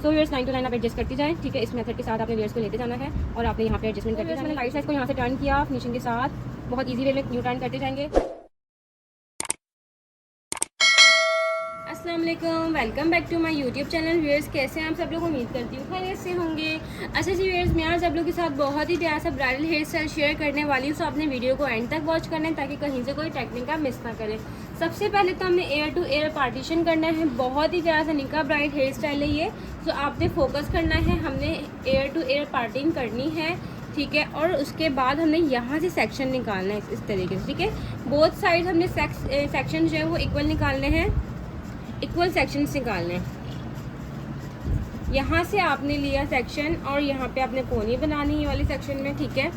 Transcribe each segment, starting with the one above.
So viewers 9 to 9 आप adjust करती जाएँ, ठीक है। इस मेथड के साथ आपने लेयर्स को लेते जाना है और आपने यहाँ पे एडजस्टमेंट करते जाना है। राइट साइड को यहाँ से टर्न किया फिनिशिंग के साथ, बहुत ईजी वे में न्यू टर्न करते जाएंगे। अस्सलाम वालेकुम, welcome back to my YouTube channel. Viewers कैसे हैं आप सब लोग, उम्मीद करती हूँ खैरियत से होंगे। अच्छा जी व्यूअर्स, मैं आज आप लोगों के साथ बहुत ही प्यारा सा ब्राइडल हेयर स्टाइल शेयर करने वाली हूँ। सो आपने वीडियो को एंड तक वॉच करना है ताकि कहीं से कोई टेक्निक आप मिस ना करें। सबसे पहले तो हमने एयर टू एयर पार्टीशन करना है। बहुत ही प्यारा सा निका ब्राइड हेयर स्टाइल है ये। सो आपने फोकस करना है, हमने एयर टू एयर पार्टिंग करनी है, ठीक है। और उसके बाद हमने यहाँ से सेक्शन निकालना है इस तरीके से, ठीक है। बोथ साइड हमने सेक्शन जो है वो इक्वल निकालने हैं, इक्वल सेक्शंस निकालने हैं। यहाँ से आपने लिया सेक्शन और यहाँ पे आपने पोनी बनानी है वाली सेक्शन में, ठीक है।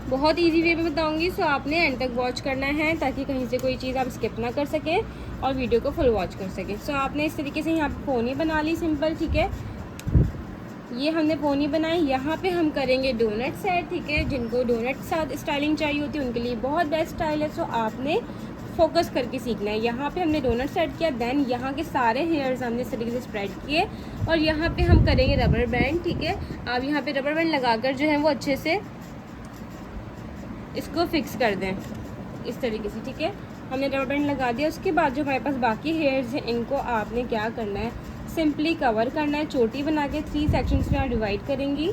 बहुत इजी वे में बताऊंगी, सो आपने एंड तक वॉच करना है ताकि कहीं से कोई चीज़ आप स्किप ना कर सकें और वीडियो को फुल वॉच कर सकें। सो आपने इस तरीके से यहाँ पे पोनी बना ली सिंपल, ठीक है। ये हमने पोनी बनाई। यहाँ पे हम करेंगे डोनट सेट, ठीक है। जिनको डोनट साथ स्टाइलिंग चाहिए होती है उनके लिए बहुत बेस्ट स्टाइल है। सो आपने फोकस करके सीखना है। यहाँ पे हमने डोनट सेट किया, देन यहाँ के सारे हेयर्स हमने इस तरीके से स्प्रेड किए और यहाँ पे हम करेंगे रबर बैंड, ठीक है। आप यहाँ पे रबर बैंड लगाकर जो है वो अच्छे से इसको फिक्स कर दें इस तरीके से, ठीक है। हमने रबर बैंड लगा दिया। उसके बाद जो हमारे पास बाकी हेयर्स हैं इनको आपने क्या करना है, सिंपली कवर करना है। चोटी बना के 3 सेक्शंस में आप डिवाइड करेंगी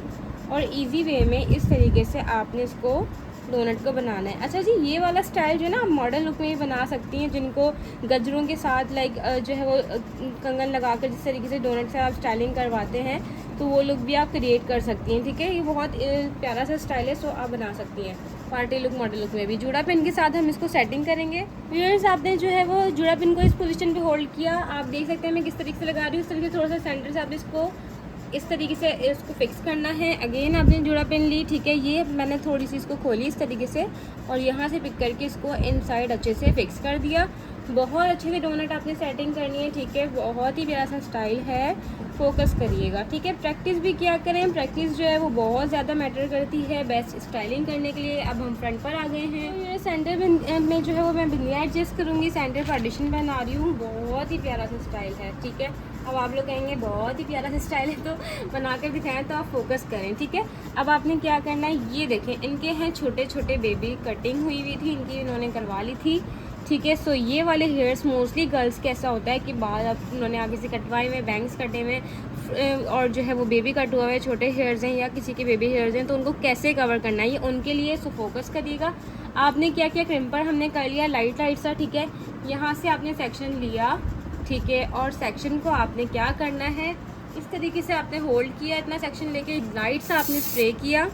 और इजी वे में इस तरीके से आपने इसको डोनट को बनाना है। अच्छा जी, ये वाला स्टाइल जो है ना आप मॉडल लुक में भी बना सकती हैं, जिनको गजरों के साथ लाइक जो है वो कंगन लगाकर जिस तरीके से डोनट से आप स्टाइलिंग करवाते हैं तो वो लुक भी आप क्रिएट कर सकती हैं, ठीक है। ये बहुत प्यारा सा स्टाइल है, सो आप बना सकती हैं पार्टी लुक मॉडल लुक में भी। जूड़ा पिन के साथ हम इसको सेटिंग करेंगे। व्यूअर्स आपने जो है वो जूड़ा पिन को इस पोजीशन पे होल्ड किया, आप देख सकते हैं मैं किस तरीके से लगा रही हूँ। इस तरीके से थोड़ा सा सेंटर से आपने इसको इस तरीके से इसको फिक्स करना है। अगेन आपने जूड़ा पिन ली, ठीक है। ये मैंने थोड़ी सी इसको खोली इस तरीके से और यहाँ से पिक करके इसको इनसाइड अच्छे से फिक्स कर दिया। बहुत अच्छे से डोनट आपने सेटिंग करनी है, ठीक है। बहुत ही प्यारा सा स्टाइल है, फोकस करिएगा, ठीक है। प्रैक्टिस भी किया करें, प्रैक्टिस जो है वो बहुत ज़्यादा मैटर करती है बेस्ट स्टाइलिंग करने के लिए। अब हम फ्रंट पर आ गए हैं। तो ये सेंटर में जो है वो मैं बिंदियाँ एडजस्ट करूँगी, सेंटर पार्टीशन बना रही हूँ। बहुत ही प्यारा सा स्टाइल है, ठीक है। अब आप लोग कहेंगे बहुत ही प्यारा सा स्टाइल है तो बना कर दिखाएं, तो आप फोकस करें, ठीक है। अब आपने क्या करना है, ये देखें इनके हैं छोटे छोटे बेबी, कटिंग हुई थी इनकी, इन्होंने करवा ली थी, ठीक है। सो ये वाले हेयर्स मोस्टली गर्ल्स के ऐसा होता है कि बाल अब उन्होंने आगे से कटवाए हुए, बैंग्स कटे हुए और जो है वो बेबी कट हुआ है, छोटे हेयर्स हैं या किसी के बेबी हेयर्स हैं, तो उनको कैसे कवर करना है ये उनके लिए। सो फोकस करिएगा। आपने क्या किया, क्रिम्पर हमने कर लिया लाइट लाइट सा, ठीक है। यहाँ से आपने सेक्शन लिया, ठीक है, और सेक्शन को आपने क्या करना है, इस तरीके से आपने होल्ड किया, इतना सेक्शन लेके लाइट सा आपने स्प्रे किया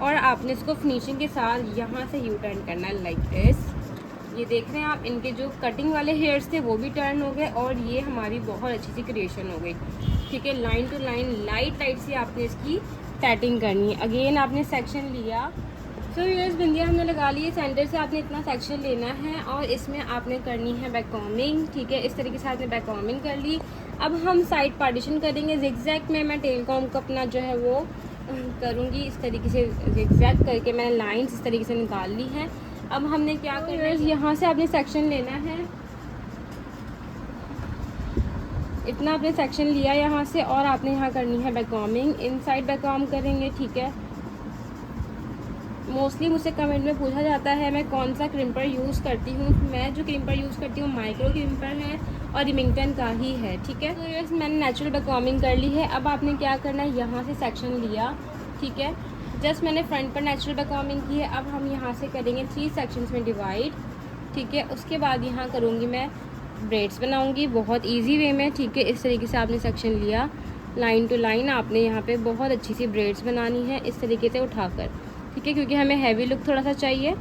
और आपने इसको फिनिशिंग के साथ यहाँ से यू टर्न करना है लाइक दिस। ये देख रहे हैं आप, इनके जो कटिंग वाले हेयर्स थे वो भी टर्न हो गए और ये हमारी बहुत अच्छी सी क्रिएशन हो गई, ठीक है। Line to line light light से आपने इसकी सेटिंग करनी है। अगेन आपने सेक्शन लिया। सो व्यूअर्स बिंदिया हमने लगा ली है, सेंटर से आपने इतना सेक्शन लेना है और इसमें आपने करनी है बैक कॉम्बिंग, ठीक है। इस तरीके से आपने बैक कॉम्बिंग कर ली। अब हम साइड पार्टीशन करेंगे। जिगजैग में मैं टेल कॉम को अपना जो है वो करूँगी इस तरीके से, जिगजैग करके मैंने लाइन्स इस तरीके से निकाल ली है। अब हमने क्या करना है, यहाँ से आपने सेक्शन लेना है, इतना आपने सेक्शन लिया यहाँ से और आपने यहाँ करनी है back combing, inside back com करेंगे, ठीक है। मोस्टली मुझसे कमेंट में पूछा जाता है मैं कौन सा क्रिम्पर यूज़ करती हूँ। मैं जो क्रिम्पर यूज़ करती हूँ माइक्रो क्रिम्पर है और रिमिंगटन का ही है, ठीक है। तो ये मैंने नेचुरल बैक कॉम्बिंग कर ली है। अब आपने क्या करना है, यहाँ से सेक्शन लिया, ठीक है। जस्ट मैंने फ्रंट पर नेचुरल बैक कॉम्बिंग की है। अब हम यहाँ से करेंगे 3 सेक्शंस में डिवाइड, ठीक है। उसके बाद यहाँ करूँगी मैं ब्रेड्स बनाऊँगी बहुत ईजी वे में, ठीक है। इस तरीके से आपने सेक्शन लिया, लाइन टू लाइन आपने यहाँ पे बहुत अच्छी सी ब्रेड्स बनानी है इस तरीके से उठाकर, ठीक है, क्योंकि हमें हैवी लुक थोड़ा सा चाहिए।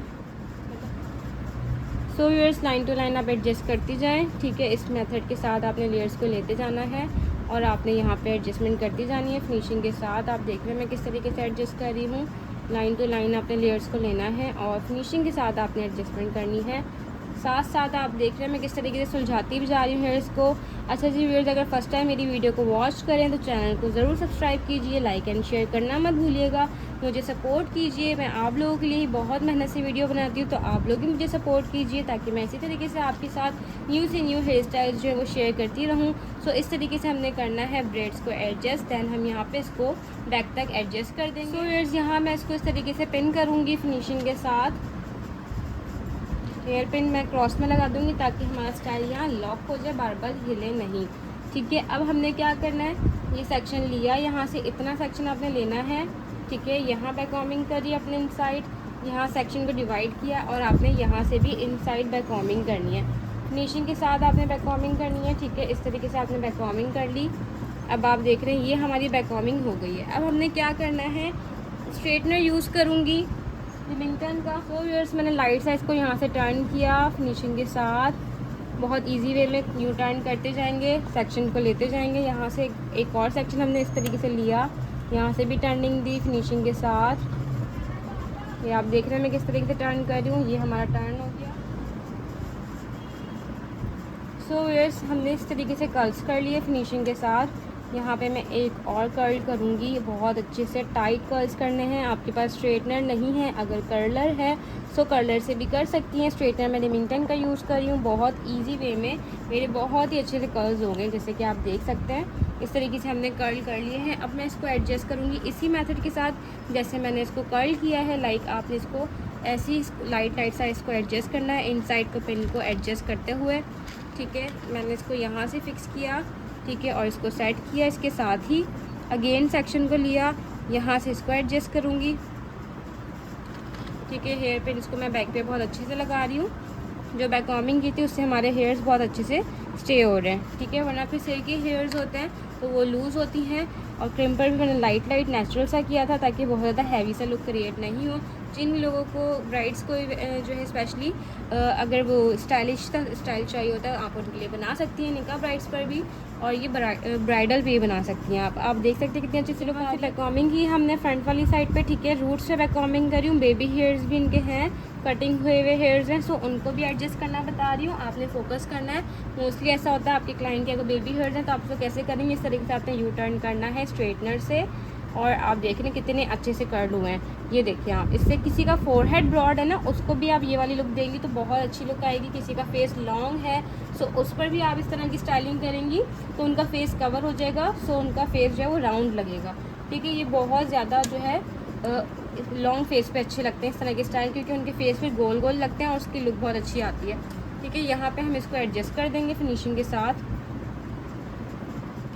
So viewers line to line आप एडजस्ट करती जाएं, ठीक है। इस मेथड के साथ आपने लेयर्स को लेते जाना है और आपने यहाँ पे एडजस्टमेंट करती जानी है फिनिशिंग के साथ। आप देख रहे हैं मैं किस तरीके से एडजस्ट कर रही हूँ। लाइन टू लाइन आपने लेयर्स को लेना है और फिनिशिंग के साथ आपने एडजस्टमेंट करनी है। साथ साथ आप देख रहे हैं मैं किस तरीके से सुलझाती भी जा रही हूँ हेयर्स को। अच्छा जी व्यूअर्स, अगर फर्स्ट टाइम मेरी वीडियो को वॉच करें तो चैनल को ज़रूर सब्सक्राइब कीजिए, लाइक एंड शेयर करना मत भूलिएगा, मुझे सपोर्ट कीजिए। मैं आप लोगों के लिए बहुत मेहनत से वीडियो बनाती हूँ, तो आप लोग भी मुझे सपोर्ट कीजिए ताकि मैं इसी तरीके से आपके साथ न्यू से न्यू हेयर स्टाइल्स जो है वो शेयर करती रहूँ। सो इस तरीके से हमने करना है ब्रेड्स को एडजस्ट, दैन हम यहाँ पे इसको बैक तक एडजस्ट कर देंगे। सो व्यूअर्स, यहाँ मैं इसको इस तरीके से पिन करूँगी फिनिशिंग के साथ। हेयर पिन मैं क्रॉस में लगा दूंगी ताकि हमारा स्टाइल यहाँ लॉक हो जाए, बार बार हिले नहीं। ठीक है, अब हमने क्या करना है, ये सेक्शन लिया, यहाँ से इतना सेक्शन आपने लेना है। ठीक है, यहाँ बैक कॉमिंग करी अपने इनसाइड, यहाँ सेक्शन को डिवाइड किया और आपने यहाँ से भी इनसाइड बैक कॉमिंग करनी है। फिनिशिंग के साथ आपने बैक कॉमिंग करनी है। ठीक है, इस तरीके से आपने बैक कॉमिंग कर ली। अब आप देख रहे हैं ये हमारी बैक कॉमिंग हो गई है। अब हमने क्या करना है, स्ट्रेटनर यूज़ करूँगी रिमिंगटन का। सो व्यूअर्स, मैंने लाइट साइज को यहाँ से टर्न किया फिनिशिंग के साथ, बहुत इजी वे में यू टर्न करते जाएंगे, सेक्शन को लेते जाएंगे। यहाँ से एक और सेक्शन हमने इस तरीके से लिया, यहाँ से भी टर्निंग दी फिनिशिंग के साथ। ये आप देख रहे हैं मैं किस तरीके से टर्न कर रही हूँ, ये हमारा टर्न हो गया। सो व्यूअर्स, हमने इस तरीके से कर्ल्स कर लिए फिनिशिंग के साथ। यहाँ पे मैं एक और कर्ल करूँगी, बहुत अच्छे से टाइट कर्ल्स करने हैं। आपके पास स्ट्रेटनर नहीं है, अगर कर्लर है सो कर्लर से भी कर सकती हैं। स्ट्रेटनर मैं रिमिंगटन का यूज़ कर रही हूँ, बहुत इजी वे में मेरे बहुत ही अच्छे से कर्ल्स हो गए, जैसे कि आप देख सकते हैं। इस तरीके से हमने कर्ल कर लिए हैं। अब मैं इसको एडजस्ट करूँगी इसी मेथड के साथ जैसे मैंने इसको कर्ल किया है। लाइक आपने इसको ऐसी लाइट सा इसको एडजस्ट करना है, इनसाइड को पिन को एडजस्ट करते हुए। ठीक है, मैंने इसको यहाँ से फिक्स किया, ठीक है, और इसको सेट किया। इसके साथ ही अगेन सेक्शन को लिया, यहाँ से इसको एडजस्ट करूँगी। ठीक है, हेयर पिन इसको मैं बैक पे बहुत अच्छे से लगा रही हूँ। जो बैक कॉमिंग की थी उससे हमारे हेयर्स बहुत अच्छे से स्टे हो रहे हैं। ठीक है, वरना फिर सिर के हेयर्स होते हैं तो वो लूज़ होती हैं। और क्रिम्पर भी मैंने लाइट नेचुरल सा किया था ताकि बहुत ज़्यादा हैवी सा लुक क्रिएट नहीं हो। जिन लोगों को ब्राइड्स को जो है स्पेशली अगर वो स्टाइलिश स्टाइल चाहिए होता है, आप उनके लिए बना सकती हैं निकाह ब्राइड्स पर भी, और ये ब्राइडल भी बना सकती हैं आप देख सकते हैं कितनी अच्छी सी लुक आती है। बैक कॉमिंग की हमने फ्रंट वाली साइड पे, ठीक है, रूट से बैक कॉमिंग करी हूँ। बेबी हेयर्स भी इनके हैं, कटिंग हुए हेयर्स हैं, सो उनको भी एडजस्ट करना बता रही हूँ। आपने फोकस करना है। मोस्टली ऐसा होता है आपके क्लाइंट के अगर बेबी हेयर्स हैं तो आप उसको कैसे करेंगे, इस तरीके से आपने यू टर्न करना है स्ट्रेटनर से। और आप देख रहे हैं कितने अच्छे से कर्ल हुए हैं, ये देखिए आप। इससे किसी का फोरहेड ब्रॉड है ना, उसको भी आप ये वाली लुक देंगी तो बहुत अच्छी लुक आएगी। किसी का फेस लॉन्ग है सो उस पर भी आप इस तरह की स्टाइलिंग करेंगी तो उनका फेस कवर हो जाएगा, सो उनका फेस जो है वो राउंड लगेगा। ठीक है, ये बहुत ज़्यादा जो है लॉन्ग फेस पे अच्छे लगते हैं इस तरह के स्टाइल, क्योंकि उनके फेस पे गोल गोल लगते हैं और उसकी लुक बहुत अच्छी आती है। ठीक है, यहाँ पे हम इसको एडजस्ट कर देंगे फिनिशिंग के साथ।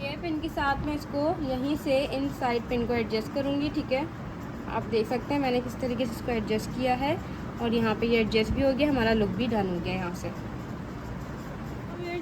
ये पिन के साथ मैं इसको यहीं से इन साइड पिन को एडजस्ट करूँगी। ठीक है, आप देख सकते हैं मैंने किस तरीके से इसको एडजस्ट किया है और यहाँ पे ये एडजस्ट भी हो गया, हमारा लुक भी डन हो गया यहाँ से।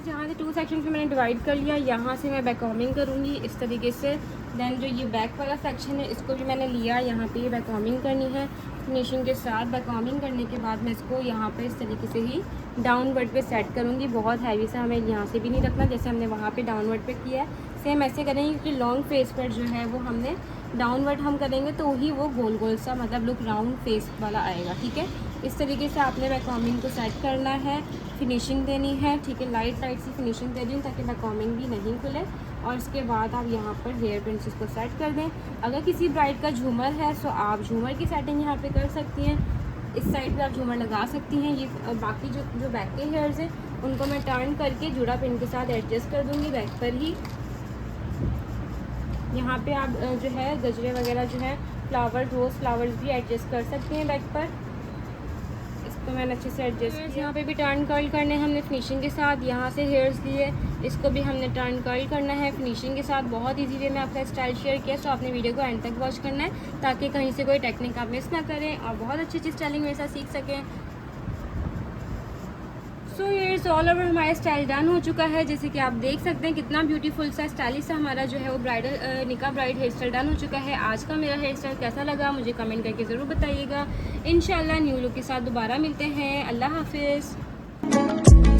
जहाँ से 2 सेक्शन में मैंने डिवाइड कर लिया, यहाँ से मैं बैक कॉमिंग करूँगी इस तरीके से। देन जो ये बैक वाला सेक्शन है इसको भी मैंने लिया, यहाँ पे ये बैक कॉमिंग करनी है फिनिशिंग के साथ। बैक कॉमिंग करने के बाद मैं इसको यहाँ पे इस तरीके से ही डाउनवर्ड पे सेट करूँगी। बहुत हैवी सा हमें यहाँ से भी नहीं रखना जैसे हमने वहाँ पे डाउनवर्ड पे किया है, सेम ऐसे करेंगे क्योंकि लॉन्ग फेस पर जो है वो हमने डाउनवर्ड हम करेंगे तो ही वो गोल गोल सा मतलब लुक राउंड फेस वाला आएगा। ठीक है, इस तरीके से आपने बैक कॉमिंग को सेट करना है, फिनिशिंग देनी है। ठीक है, लाइट सी फिनिशिंग दे रही हूँ ताकि बैक कॉमिंग भी नहीं खुले। और इसके बाद आप यहाँ पर हेयर पिन्स को सेट कर दें। अगर किसी ब्राइड का झूमर है तो आप झूमर की सेटिंग यहाँ पे कर सकती हैं, इस साइड पे आप झूमर लगा सकती हैं। ये बाकी जो बैक के हेयर्स हैं उनको मैं टर्न करके जुड़ा पिन के साथ एडजस्ट कर दूँगी बैक पर ही। यहाँ पे आप जो है गजरे वगैरह जो है रोज़ फ्लावर्स भी एडजस्ट कर सकते हैं बैक पर। इसको मैंने अच्छे से एडजस्ट किया। यहाँ पे भी टर्न कर्ल करने हैं हमने फिनिशिंग के साथ। यहाँ से हेयर्स लिए, इसको भी हमने टर्न कर्ल करना है फिनिशिंग के साथ। बहुत इजी वे में आपका स्टाइल शेयर किया, तो आपने वीडियो को एंड तक वॉच करना है ताकि कहीं से कोई टेक्निक आप मिस ना करें और बहुत अच्छी स्टाइलिंग मेरे साथ सीख सकें। सो हेयर्स ऑल ओवर हमारा स्टाइल डन हो चुका है। जैसे कि आप देख सकते हैं कितना ब्यूटीफुल सा स्टाइलिश सा हमारा जो है वो ब्राइडल निकाह ब्राइड हेयर स्टाइल डन हो चुका है। आज का मेरा हेयर स्टाइल कैसा लगा मुझे कमेंट करके ज़रूर बताइएगा। इंशाल्लाह न्यू लुक के साथ दोबारा मिलते हैं। अल्लाह हाफिज़।